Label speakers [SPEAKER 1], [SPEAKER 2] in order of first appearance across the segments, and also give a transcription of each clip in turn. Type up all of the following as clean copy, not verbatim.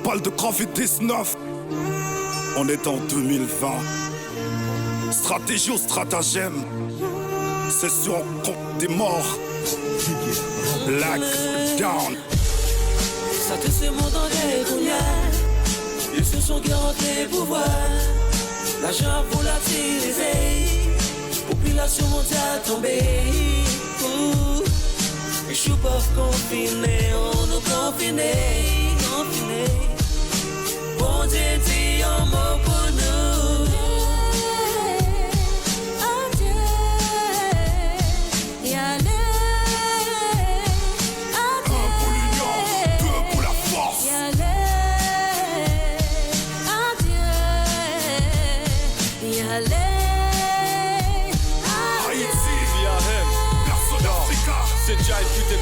[SPEAKER 1] parle de Covid-19. On est en 2020. Stratégie ou stratagème, c'est sur un compte des morts. Lockdown.
[SPEAKER 2] Ça te se monte dans les goulières. Ils se sont garantis pouvoir. L'argent volatilisé. Population mondiale tombée. Les choux peuvent confiner. On nous confinés. Bon Dieu dit un mot pour nous.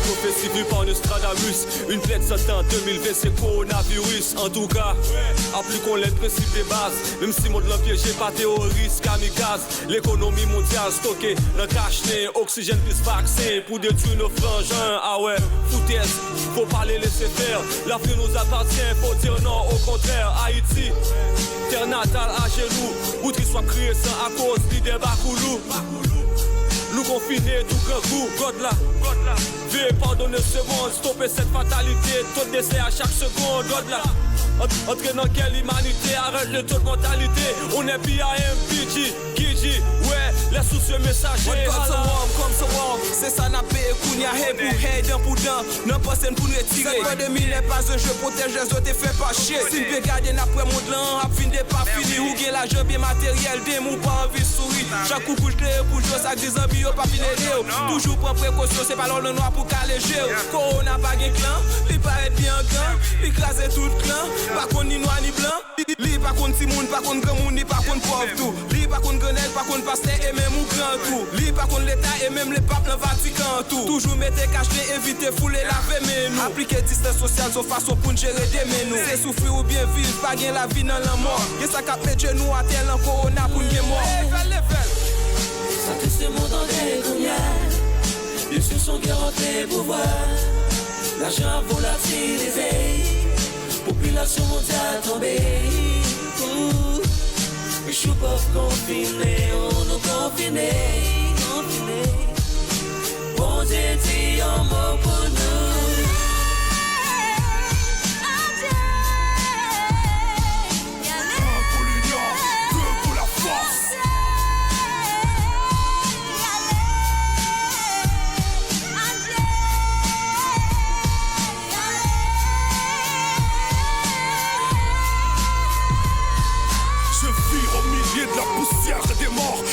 [SPEAKER 3] Prophétie vue par Nostradamus. Une plaie de Satan 2020 c'est coronavirus. En tout cas, appliquons les principes des bases. Même si monde l'empiégé pas terroriste kamikaze. L'économie mondiale stockée dans cache-nez. Oxygène plus vaccin pour détruire nos frangins. Ah ouais, foutaise, faut pas les laisser faire. L'avenir nous appartient, faut dire non au contraire. Haïti, terre natale à genoux. Où qu'il soit crié sans à cause l'idée Bakoulou. Nous confinés, tout grand goût, God là. Veuillez pardonner ce monde, stopper cette fatalité. Taux de décès à chaque seconde, God là. Entrer dans quelle humanité, arrête le taux de mortalité. On est BIM, PG, Gigi, ouais, les soucieux messagers.
[SPEAKER 4] Comme ce warm, c'est ça n'a pas écouté, head pour head, d'un pour d'un, non pas pour nous retirer. Cette fois 2000 n'est pas un jeu, protège les autres et fait pas chier. Si nous regardons après mon plan, à fin de pas fini. Ou bien l'argent bien matériel, des mots pas envie de sourire. Chaque coup couche de pour jouer, ça dit zombies, pas fini. Toujours prendre précaution, c'est pas l'or le noir pour caler géo. Corona pas de clan, il paraît bien grand, il crase tout le clan. Pas contre ni noir ni blanc. Li pas contre Timoun, pas contre grand moun, ni pas contre pauvre tout. Li pas contre Grenelle, pas contre pasteur et même ou grand tout. Li pas contre l'État et même les papes dans le Vatican tout. Toujours mettez caché, éviter fouler laver mais nous. Appliquer distance sociale, son façon pour nous gérer des menus. C'est souffrir ou bien vivre, pas gain la vie dans la mort. Y'a ça cap met nous à tel en corona pour nous mort.
[SPEAKER 2] Ça te se monte dans les goulières. Ils se sont garantis pouvoir. L'argent volatilisé. Population mondiale tombée. Les choux peuvent confiner. On nous confinés. Bon Dieu dit un mot pour nous.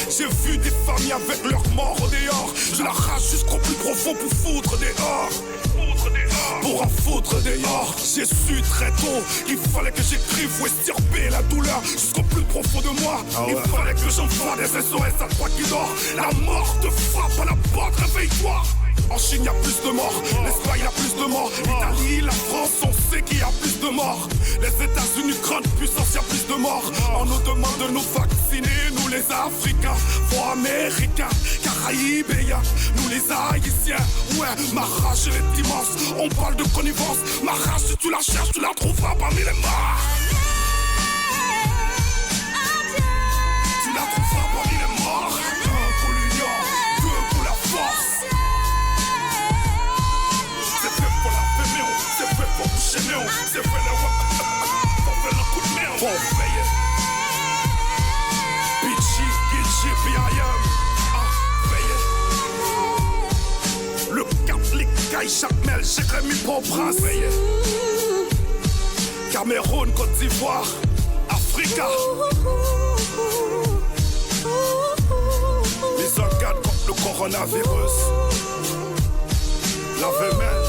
[SPEAKER 1] J'ai vu des familles avec leurs morts au dehors. Je l'arrache jusqu'au plus profond pour foutre dehors. Pour en foutre dehors. J'ai su très tôt qu'il fallait que j'écrive ou estirper la douleur jusqu'au plus profond de moi. Il fallait que j'envoie des SOS à toi qui dort. La mort te frappe à la porte, réveille-toi. En Chine y'a plus de morts, l'Espagne y'a plus de morts, l'Italie, la France, on sait qu'il y a plus de morts. Les États-Unis, grande puissance, y'a plus de morts. On nous demande de nous vacciner, nous les Africains, Afro-Américains, Caraïbéens, nous les Haïtiens. Ouais, ma rage elle est immense, on parle de connivence. Ma rage si tu la cherches, tu la trouveras parmi les morts. Tu la trouveras parmi les morts. Un pour l'union, deux pour la force. Pour boucher Léon, c'est fait le wap. Pour faire le coup de merde, pour payer. Bitchy, Gitchy, B.I.M. Payé. Le Catholique, Kai Chapmel, Jérémy Port-Prince. Payé. Cameroun, Côte d'Ivoire, Africa. Mise en garde contre le coronavirus. La VML.